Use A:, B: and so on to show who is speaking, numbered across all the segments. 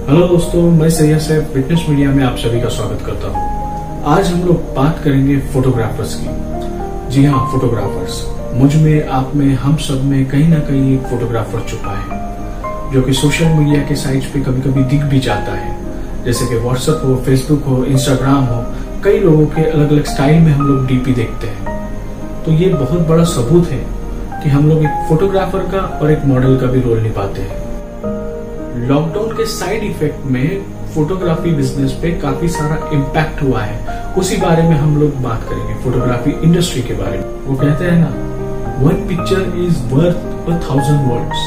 A: Hello दोस्तों, मैं Syed Saif fitness media में आप सभी का स्वागत करता हूं। आज हम लोग बात करेंगे फोटोग्राफर्स की। जी हाँ, फोटोग्राफर्स। मुझ में, आप में, हम सब में कहीं ना कहीं एक फोटोग्राफर छुपा है, जो कि सोशल मीडिया के साइट्स पे कभी कभी दिख भी जाता है। जैसे कि व्हाट्सएप हो, फेसबुक हो, इंस्टाग्राम हो, कई लोगों के अलग अलग स्टाइल में हम लोग डीपी देखते हैं। तो ये बहुत बड़ा सबूत है कि हम लोग एक फोटोग्राफर का और एक मॉडल का भी रोल निभाते हैं। लॉकडाउन के साइड इफेक्ट में फोटोग्राफी बिजनेस पे काफी सारा इम्पैक्ट हुआ है, उसी बारे में हम लोग बात करेंगे, फोटोग्राफी इंडस्ट्री के बारे में। वो कहते हैं ना, 1 पिक्चर इज वर्थ 1000 वर्ड्स।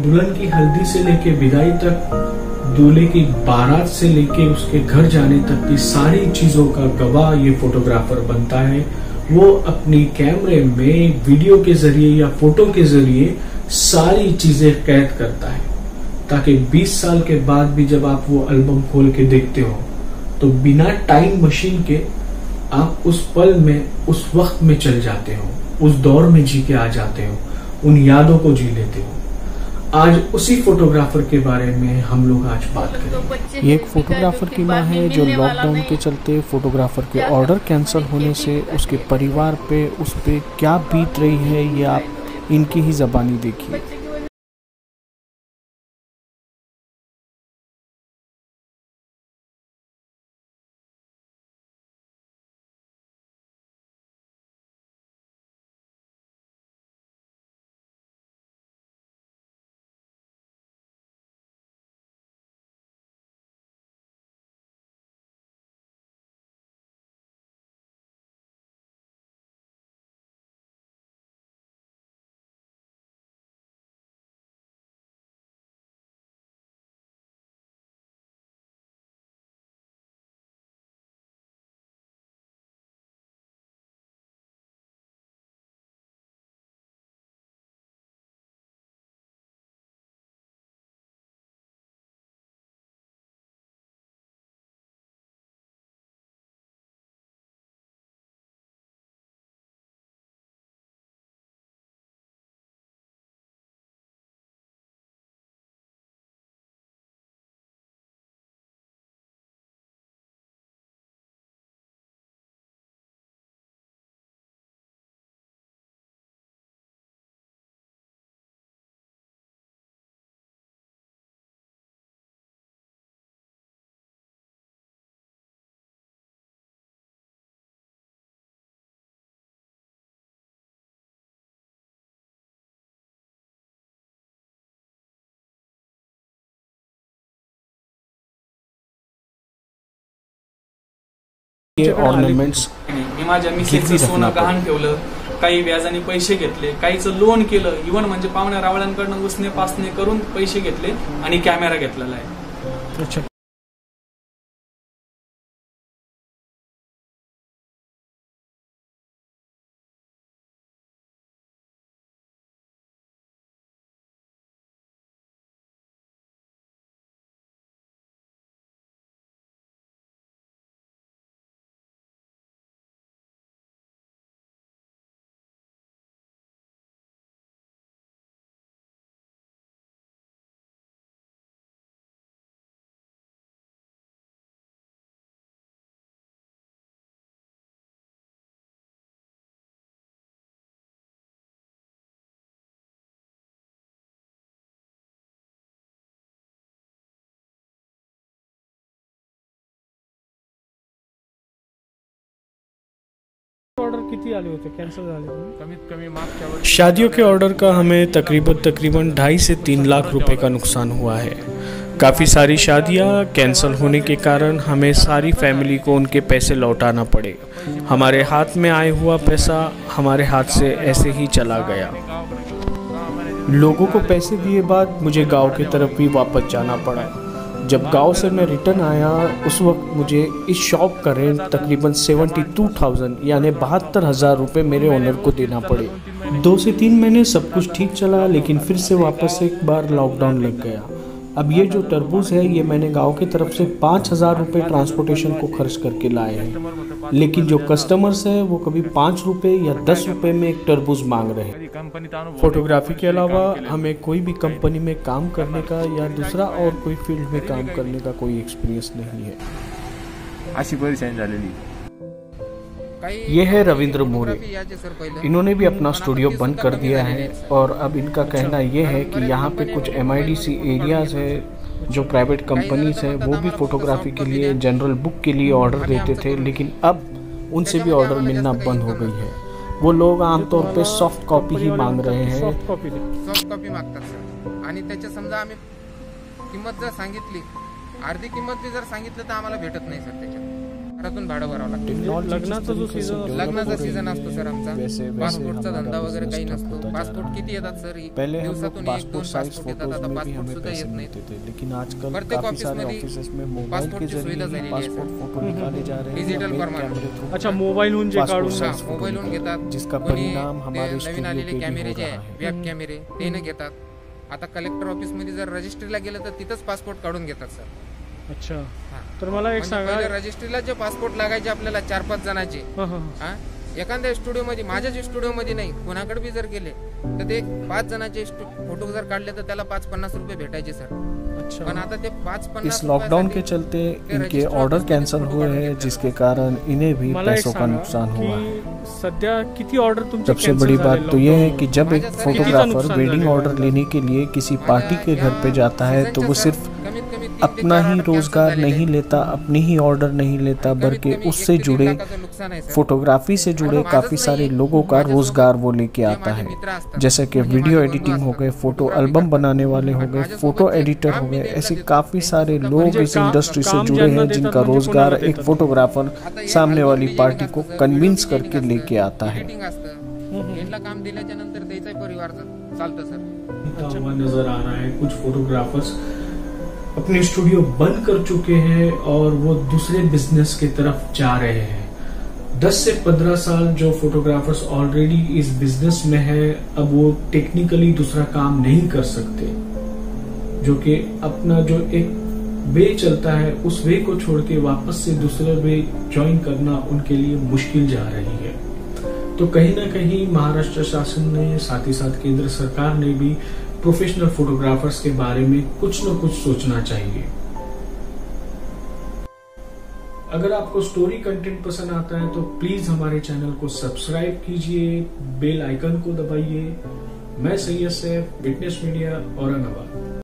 A: दुल्हन की हल्दी से लेके विदाई तक, दूल्हे की बारात से लेके उसके घर जाने तक की सारी चीजों का गवाह ये फोटोग्राफर बनता है। वो अपनी कैमरे में वीडियो के जरिए या फोटो के जरिए सारी चीजें कैद करता है, ताकि 20 साल के बाद भी जब आप वो एल्बम खोल के देखते हो तो बिना टाइम मशीन के आप उस पल में, उस वक्त में चल जाते हो, उस दौर में जी के आ जाते हो, उन यादों को जी लेते हो। आज उसी फोटोग्राफर के बारे में हम लोग आज बात करेंगे।
B: ये एक फोटोग्राफर की मां है जो लॉकडाउन के चलते फोटोग्राफर के ऑर्डर कैंसिल होने से उसके परिवार पे, उस पे क्या बीत रही है, ये आप इनकी ही ज़बानी देखिए। ये ऑर्नामेंट्स
C: मी माझ्या मिसेसचं सोनं गहाण ठेवलं, काही व्याजाने पैसे घेतले, काहीचं लोन केलं, इव्हन म्हणजे पाहुण्या रावळ्यांकडनं उसने पासने करून पैसे घेतले आणि कॅमेरा घेतलेला आहे।
B: अच्छा, ऑर्डर किती आले होते, कैंसिल झाले कमीत कमी मागच्या वर्षी। शादियों के ऑर्डर का हमें तकरीबन 2.5 से 3 लाख रुपए का नुकसान हुआ है। काफ़ी सारी शादियां कैंसिल होने के कारण हमें सारी फैमिली को उनके पैसे लौटाना पड़े। हमारे हाथ में आए हुआ पैसा हमारे हाथ से ऐसे ही चला गया। लोगों को पैसे दिए बाद मुझे गांव की तरफ भी वापस जाना पड़ा। जब गांव से मैं रिटर्न आया उस वक्त मुझे इस शॉप का रेंट तकरीबन 72,000 यानी 72,000 रुपये मेरे ओनर को देना पड़े। 2 से 3 महीने सब कुछ ठीक चला, लेकिन फिर से वापस एक बार लॉकडाउन लग गया। अब ये जो तरबूज है ये मैंने गांव की तरफ से 5,000 रुपये ट्रांसपोर्टेशन को खर्च करके लाए हैं, लेकिन जो कस्टमर्स हैं वो कभी 5 रुपये या 10 रुपये में एक तरबूज मांग रहे हैं। फोटोग्राफी के अलावा हमें कोई भी कंपनी में काम करने का या दूसरा और कोई फील्ड में काम करने का कोई एक्सपीरियंस नहीं है।
D: अशी परेशानी झालेली।
B: ये है रविंद्र मोरे। इन्होंने भी अपना स्टूडियो बंद कर दिया है और अब इनका कहना ये है कि यहाँ पे कुछ MIDC एरियाज है जो प्राइवेट कंपनीज है, वो भी फोटोग्राफी के लिए जनरल बुक के लिए ऑर्डर देते थे, लेकिन अब उनसे भी ऑर्डर मिलना बंद हो गई है। वो लोग आमतौर पे सॉफ्ट कॉपी ही मांग रहे हैं।
E: सॉफ्ट कॉपी मागतात सर, आणि त्याच्या समजा आम्ही किंमत जर सांगितली, अर्धी किंमत भी जर सांगितलं तर आम्हाला भेटत नाही सर, त्याच्यात घरातून भाडं भरावं लागतं। लग्नाचा सीझन असतो सर आमचा, पासपोर्टचा धंदा वगैरे काही नसतो। पासपोर्ट किती येतात सर, दिवसातून 1-2 पासपोर्ट येतात, आता पासपोर्ट सुद्धा येत नाही,
B: लेकिन आजकल
E: प्रत्येक ऑफिस में पासपोर्टची सुविधा झालेली आहे सर, डिजिटल फॉर्मॅट।
B: अच्छा, मोबाईलहून जे काढून
E: मोबाईलहून घेतात,
B: जिसका परिणाम हमारे
E: नवीन आलेले कॅमेरे जे आहे, वेब कॅमेरे ते न घेतात। आता कलेक्टर ऑफिस मध्ये जर रजिस्ट्रीला गेलं तर तिथंच पासपोर्ट काढून घेतात सर।
B: अच्छा, तर मला एक सांगा,
E: रजिस्ट्रीला जे पासपोर्ट लागायचे आपल्याला 4-5 जणांचे, एखाद्या स्टुडिओ मध्ये, माझ्याच स्टुडिओ मध्ये नाही, कोणाकडे बी जर गेले तर ते 5 जणांचे फोटो जर काढले तर त्याला 5-50 रुपये भेटायचे सर।
B: अच्छा,
E: पण आता ते 5-50
B: इस लॉकडाउन के चलते इनके ऑर्डर कैंसिल हुए हैं, जिसके कारण इन्हें भी पैसों का नुकसान हुआ है।
C: सध्या किती ऑर्डर तुमचे?
B: सबसे बड़ी बात तो यह है कि जब एक फोटोग्राफर वेडिंग ऑर्डर लेने के लिए किसी पार्टी के घर पे जाता है तो वो सिर्फ अपना ही रोजगार नहीं लेता, अपनी ही ऑर्डर नहीं लेता, बल्कि उससे जुड़े फोटोग्राफी से जुड़े काफ़ी सारे लोगों का रोजगार वो लेके आता है। जैसे कि वीडियो एडिटिंग हो गए, फोटो एल्बम बनाने वाले हो गए, फोटो एडिटर हो गए, ऐसे काफ़ी सारे लोग इस इंडस्ट्री से जुड़े हैं जिनका रोजगार एक फोटोग्राफर सामने वाली पार्टी को कन्विंस करके लेके आता है।
E: काम दिल्याच्या नंतर त्याचा परिवार चालतं सर।
A: नजर आ रहा है कुछ फोटोग्राफर्स अपने स्टूडियो बंद कर चुके हैं और वो दूसरे बिजनेस की तरफ जा रहे हैं। 10 से 15 साल जो फोटोग्राफर्स ऑलरेडी इस बिजनेस में है, अब वो टेक्निकली दूसरा काम नहीं कर सकते, जो कि अपना जो एक वे चलता है उस वे को छोड़ के वापस से दूसरे वे ज्वाइन करना उनके लिए मुश्किल जा रही है। तो कहीं ना कहीं महाराष्ट्र शासन ने, साथ ही साथ केंद्र सरकार ने भी प्रोफेशनल फोटोग्राफर्स के बारे में कुछ न कुछ सोचना चाहिए। अगर आपको स्टोरी कंटेंट पसंद आता है तो प्लीज हमारे चैनल को सब्सक्राइब कीजिए, बेल आइकन को दबाइए। मैं सैयद सैफ, विटनेस मीडिया, औरंगाबाद।